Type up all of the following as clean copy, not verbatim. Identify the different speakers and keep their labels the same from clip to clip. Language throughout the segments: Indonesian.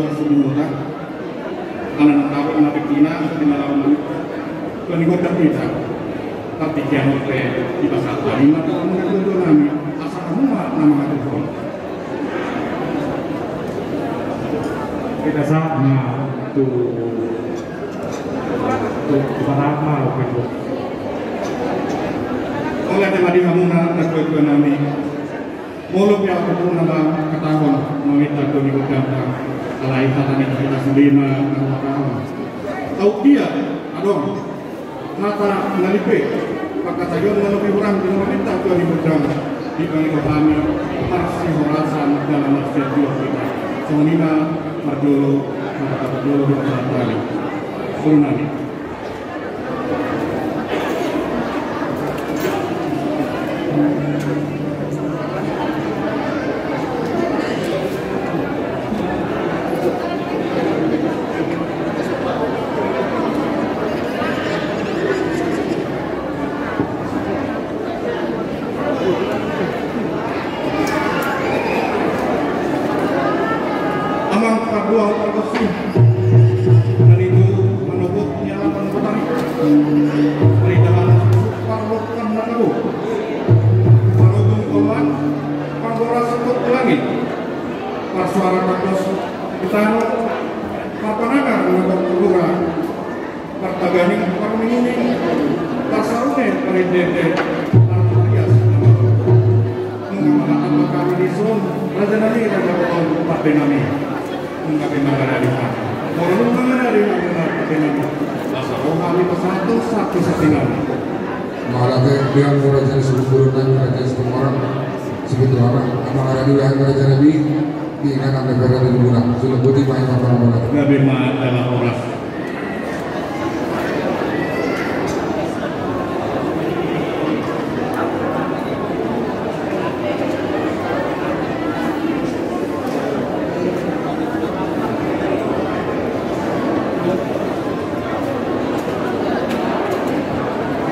Speaker 1: dua sebulan anak tahu nabi Cina di malam peninggotan kita tapi jangan lupa di pasal lima tahun mengatur nami asal kamu nama itu
Speaker 2: kita sama tuh pertama itu
Speaker 1: oleh tema di kamu nabi nami mulut yang aku nama ketahuan meminta peninggotan alai kata nih kita sebina nama tahu dia adong kata ngalipe kata yo lebih kurang dengan minta tuan ibudang di bangku kami masih merasan dalam masjid kita semenina merdulu kali sunani
Speaker 3: yang meraja seluruh dan meraja semua orang sebetulnya amal ada di wilayah meraja Nabi diingatkan negara di bulan sudah putih main apa
Speaker 1: Nabi adalah orang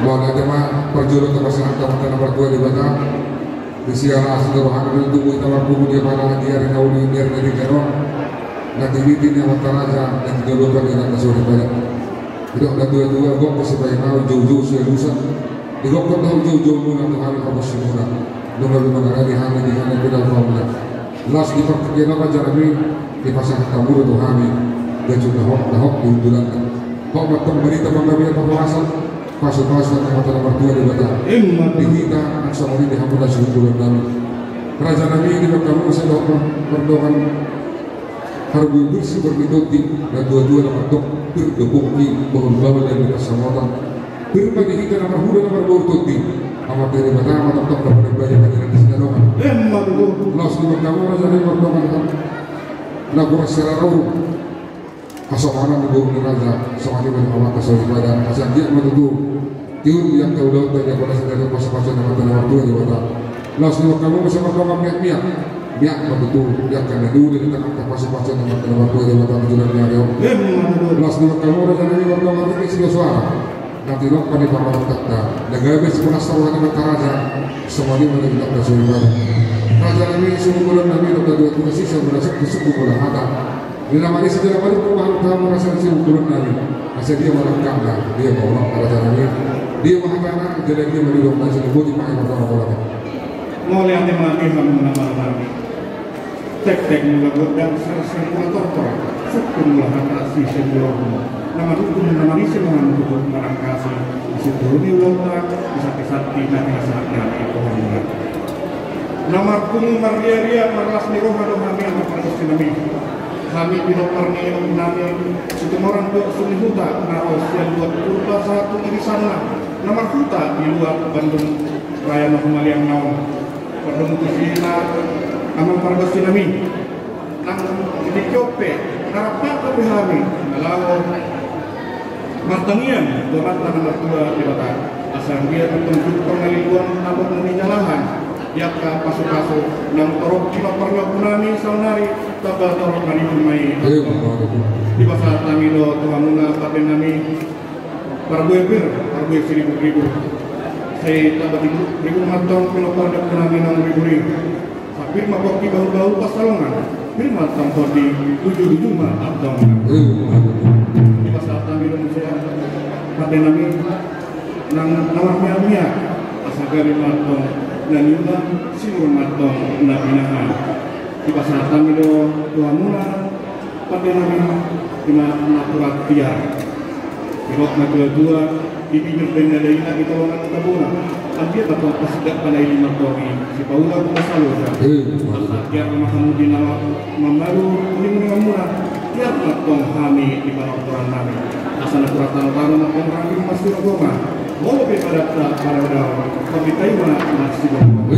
Speaker 3: boleh jemaah perjuru ke pasangan kawan nomor 2 di Batam di siara asli rohani untuk kita mampu dia mana dia renauli dia dari Jawa nanti bikin yang raja dan dijodohkan dengan kasih banyak tidak ada dua-dua gok supaya mau jauh-jauh sudah lusa di gok pun tahu jauh-jauh mula Tuhan apa sih mula dengan mengenai di hana pedal formula las di perkegiatan raja Nabi di pasangan kamu Tuhan dan juga hok diundulan hok betul berita mengambil pembahasan pasal-pasal yang nomor 2 di Batam di kita sama ini dihampura seluruh Nabi Raja Nabi di Batam masih berdoakan harbu bersih berminoti dan dua-dua nomor dokter gebukti bahwa dan berkesamatan berbagi kita nomor huda nomor bertuti amat dari Batam atau dokter berbagi panjangan di sini doang los di Batam Raja Nabi berdoakan lagu secara roh asal di bumi raja sama ini berhawa kasih ibadah asal dia menuju tiun yang kau dapat dari pada segala pasal-pasal yang ada nomor 2 di Batam lalu kamu bersama kamu pihak betul yang kena dulu di tengah pasal-pasal yang ada nomor 2 di Batam jualan Mario lalu kamu raja ini berdoa ini sudah suara nanti lo pada para kata negara besar sekolah dengan raja semua ini menuju kasih ibadah raja ini suruh bulan Nabi dokter dua tugas sisa berasal ke suku bulan ada bila mana sejarah baru perubahan utama merasa disebut turun Nabi asal dia melengkapkan dia bawa pada cara ini dia mengatakan jadi dia mendorong dan sebut di mana orang-orang
Speaker 1: mau lihat yang lagi kamu menambah Nabi tek-tek mula dan serta sekumlah atraksi sebelum nama hukum nama isi mengandung barang kasih isi turun di lautan bisa-bisa nanti saatnya itu hanya nama hukum maria marlas niroh ada kami yang berproses Nabi kami biloparni nami itu orang tuh suni huta naos yang buat kurba satu di sana nomor huta di luar Bandung Raya Mahmud yang naon Bandung kusina aman pargosi nami nang di cope narapat lebih kami lalu martangian dua tangan tua di Batam asal dia tunjuk pengalian nabok nani jalahan yakka pasu-pasu nang torok kilo pernah punami saunari tabal torok nani pemai di pasar tamido tuhamuna paten nami parbuebir 1000 saya tabal ribu matong kilo pernah punami nang ribu sapir mabok di bahu-bahu pasalongan firman tanpa di tujuh atau di pasal kami saya pada nami nang nawahnya mia asagari matong dan yuna simun matong nabinahan di pasal kami do tuamuna pada nami lima naturat tiar Ibok na dua di pinggir benda lainnya kita orang tabuna. Dia dapat pasidak pada ini matori. Si Paula pun selalu dah. Dia memahamu di nama memalu ini murah. Dia matong kami di bawah orang kami. Asal kuratan baru matong kami masih agama. Mau lebih pada kami Taiwan masih agama.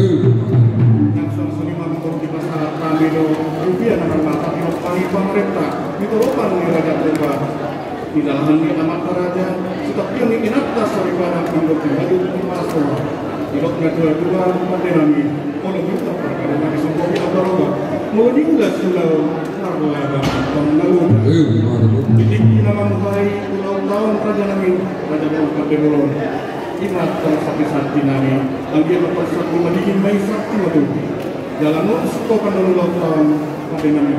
Speaker 1: Yang sama-sama mampu di pasar kami do rupiah nama mata di pagi pemerintah. Itu lupa nih raja berubah. Di dalam hal amat raja, tetapi yang ingin atas daripada penduduk yang hidup di masalah. Ilok kedua pada nami, kalau kita perkara nami semua kita berubah. Mau juga sudah narkoba pengaruh. Jadi nama muhai pulau tahun raja nami, raja berubah berulon. Ingat kalau sakit nami, lagi lepas satu madingin bayi sakti waktu. Dalam suku pandang tahun pada nami,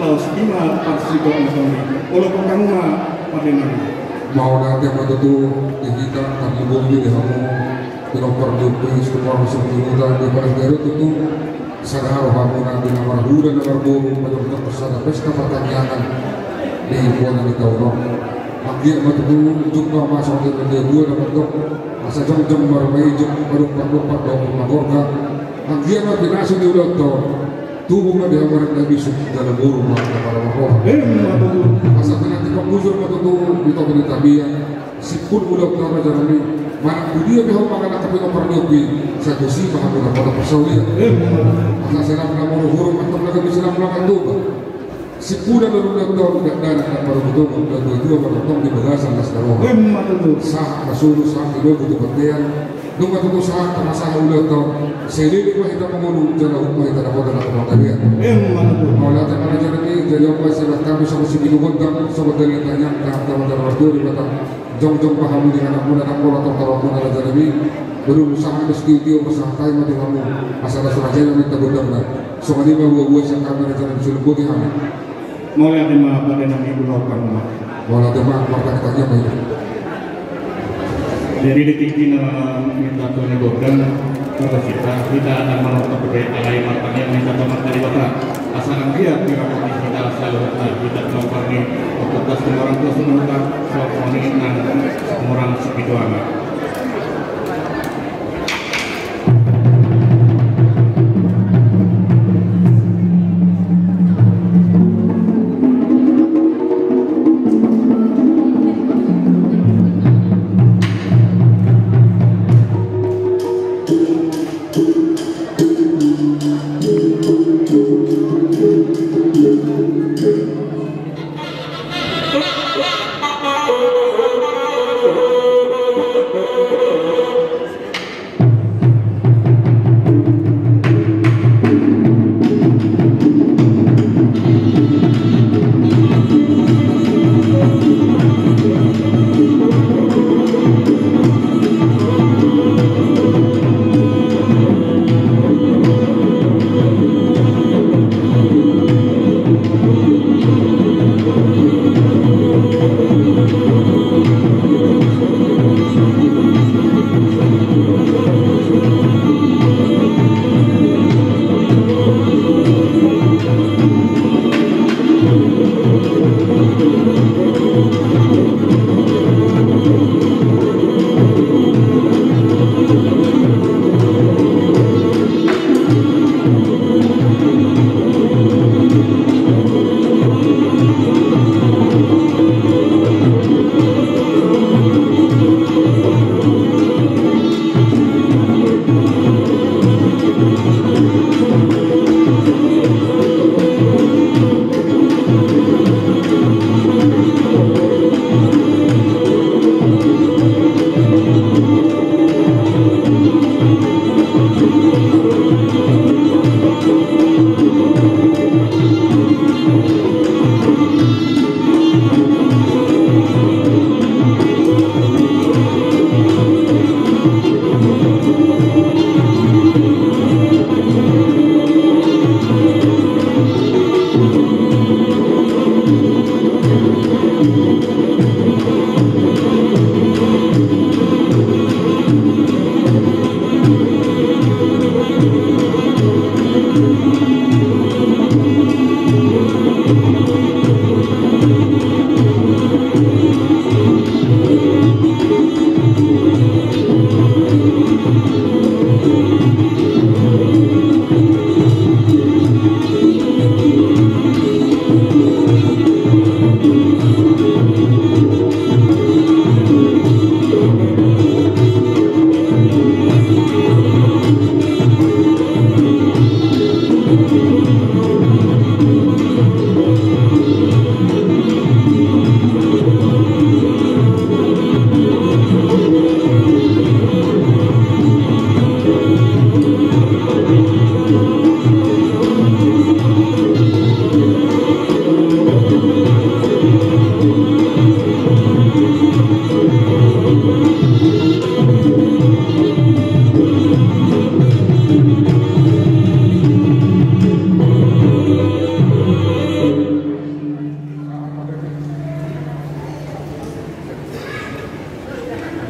Speaker 1: laos ima arsiko nami. Kalau kamu pada nami.
Speaker 3: Mau nanti matutu kita kami bumi di kamu pinopor dupi sekolah sebelumnya di Barangkali itu sadar kamu nanti nomor dua nomor bumi pada persada pesta pertanian di Puan di Taurong. Maki matutu jumpa masuk di dua nomor dua masa jom bermain jom berumpat magorga. Maki mati nasi di udah tubuh mah dia orang tak bisa dalam burung mata para orang. Masa nanti pengusur mata tuh kita beri tabiat. Sipun udah pernah jalan ini. Mana dia behok makan nak tapi nomor dua satu sih makan udah pada persaulian. Masa saya nak mau burung atau nak bisa nak makan tuh. Sipun ada udah dan baru betul udah dua baru tong di bagasan las darah. Sah masuk sah itu butuh penting. Nung matuto sa masalah ulat to sili ko kita mangulu jana ko kita dapat na pagkakalian wala ta kana jana ni jadi ko sa kami sa sibilugon ka sa madali tanya ka tama da rodo di bata jong paham di anak muda nak bola to karo na jana ni baru usaha studio masakay mati kamu masalah suraja yang minta godam na so kani ba buwa sa kamera jana sulubot yan
Speaker 1: mau yang lima pada nami bulan kamu
Speaker 3: wala ta ma kita tanya ba
Speaker 1: dari detik ini minta Tuhan godam kata kita akan menonton budaya alai matang yang minta tomat dari bapak asal dia kira-kira kita selalu kita melakukan ini untuk semua orang tua semua soal ini semua orang spiritual.
Speaker 4: Oh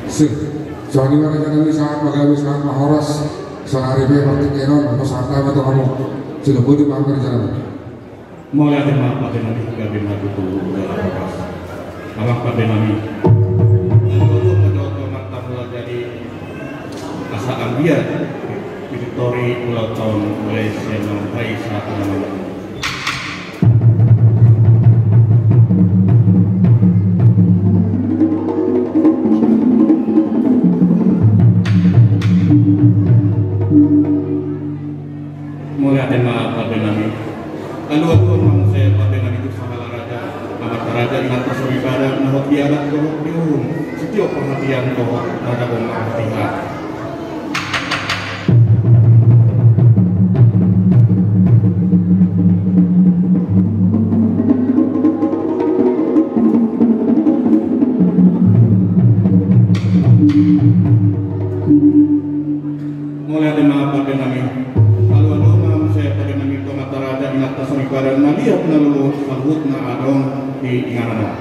Speaker 3: Sip. Soalnya mana jangan saat bagaimana saat mahoras sehari be praktik enon atau saat apa tuh kamu sudah boleh makan jalan.
Speaker 1: Mulai tema pada nabi gabe madu tu dalam ras. Awak pada nabi. Lalu pada otomatis mulai jadi asa ambiar Victory Pulau Tahun Malaysia sampai saat ini. Mulai tema pada nabi. Lalu manusia pada nabi itu sahalah raja. Amat raja ingat persaudaraan nahot diadat kohok diurum. Setiap perhatian kohok raja berhati-hati. Mulai tema pada nabi. Pada naliat nalu sahut na adong di ingana.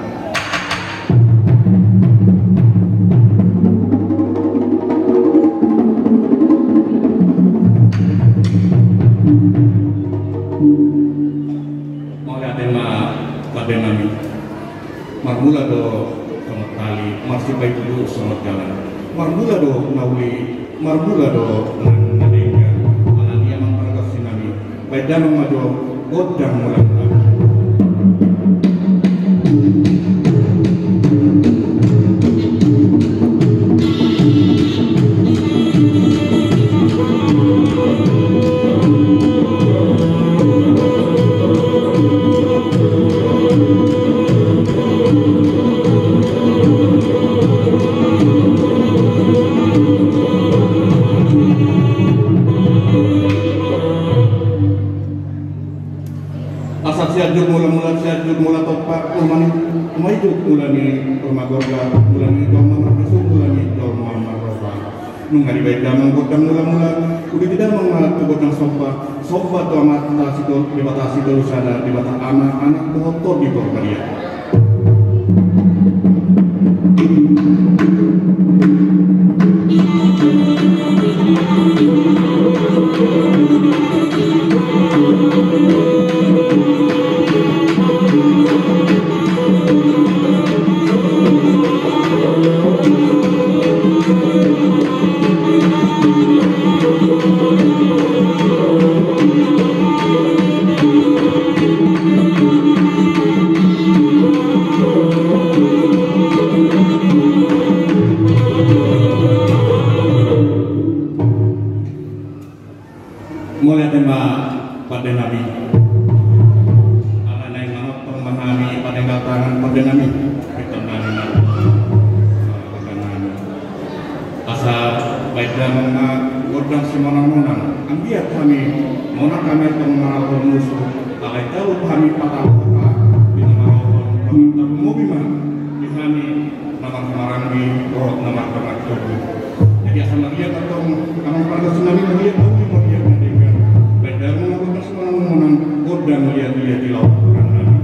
Speaker 1: Mulai tema pada nami. Marmula do sama tali, masih baik dulu sama jalan. Marmula do nauli, marmula do nanadengga. Alania memperkas sinami. Baik dan maju. Godang mulai siajud mula topak umaijuk mulani permagorga mulani doma marbesu mulani doma marroba nungari baik damang godang mula udah tidak mengalat godang sofa tu amat situ dibatasi terus ada dibatasi anak kotor di bawah dia. Mulai tema pada nabi. Anak yang manot memahami pada tangan pada nabi. Kita nabi. Asa baik dan godang semonang-monang. Ambiar kami monang kami pengaruh musuh. Alai tahu kami patah di nama pengantar mubimah. Di kami nama kemaran di roh nama pengatur. Jadi asal dia atau nama pada tsunami dia tahu dia dan melakukan semonang-monang godang lihat-lihat di laut orang nabi.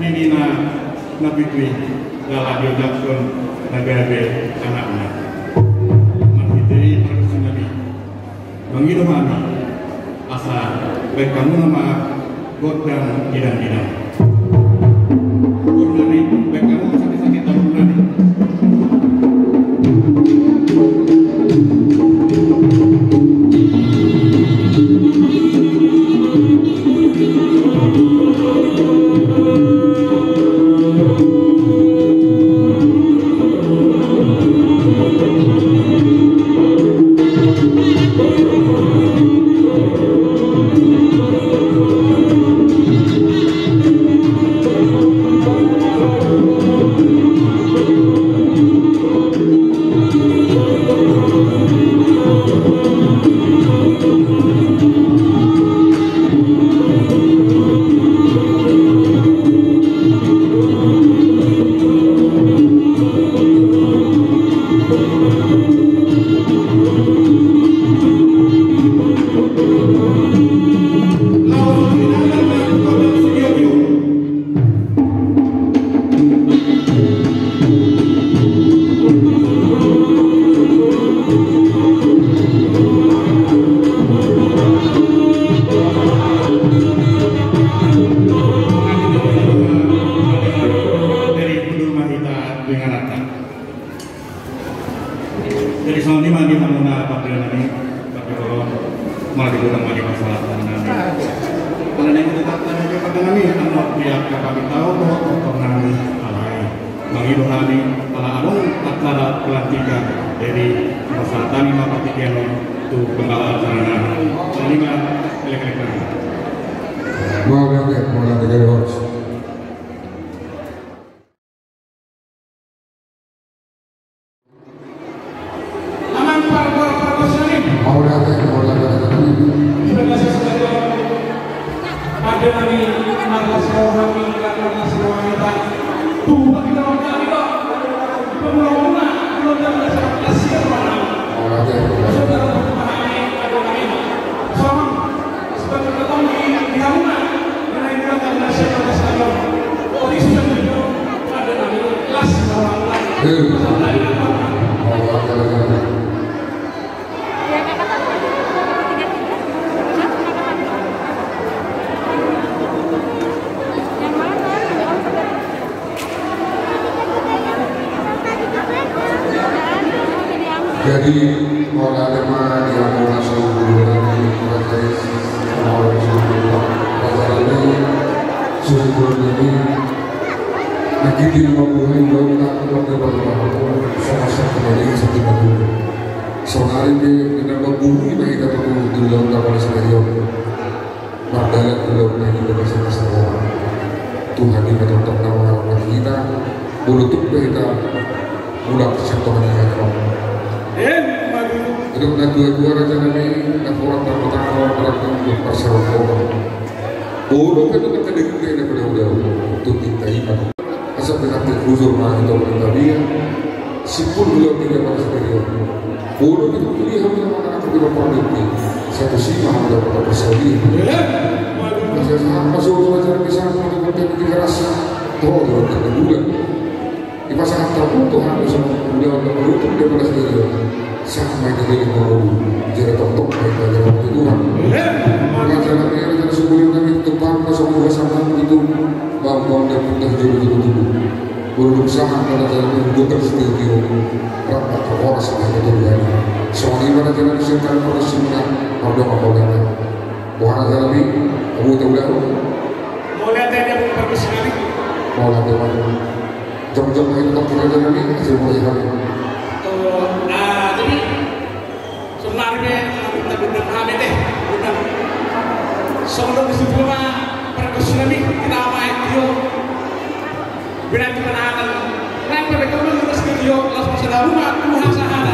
Speaker 1: pinimina nabitwi dalam diucapkan nagabe anaknya menghidiri perkesi nabi mengidomani asa baik kamu nama godang idam-idam gurnani baik kamu sakit-sakit atau gurnani Jadi soal ini mandi hamuna pabrik ini, tapi kalau malah dibuat mandi masalah tanah. Kalau yang kita tanya juga tanah ini, anak pihak kami tahu bahwa tanah alai, mengidohani ala alung acara pelantikan dari masalah tani mapati keno tu penggalan tanah. Soal ini mah elek-elekan.
Speaker 3: Mau lihat dari host. Jadi kalau ada mah yang mau masuk bulan ini sudah ini lagi di bulan jauh tak keluar sama-sama kembali seperti itu. Soalnya di dalam bumi mereka perlu di dalam kapal sendiri. Mardalan belum lagi bersama sama Tuhan yang menonton nama kita, menutup kita mulai sektornya yang itu na dua-dua raja nabi na orang terpertama berpasangan bodoh kan itu kedekat ini pada udah untuk kita iman asal berarti huzur mah itu nabi sipur belum tidak pada sendiri bodoh itu pilih hamil mana aku tidak pernah satu simah ada pada persaudia masuk raja nabi sana untuk kita rasa tahu dalam kedua di pasangan tertentu harus beliau menutup daripada sendiri sama yang kita mau jadi tontok baik dari waktu Tuhan pengajaran yang kita sebelum kami tumpang masuk bersama itu bang dan putih jodoh itu berusaha pada jalan yang bukan setia rapat orang sama itu terjadi soalnya pada jalan disingkat pada semua pada apa-apa bukan jalan ini kamu tahu dah
Speaker 2: mau lihat dia bagus sekali
Speaker 3: mau lihat dia jam-jam itu tak kira jalan ini hasil mulai kami
Speaker 2: jadi sebenarnya kita benar kami deh benar sebelum disitu mah perkusian ini kita main video berarti penahan nanti mereka terus video langsung sedang rumah Tuhan sahara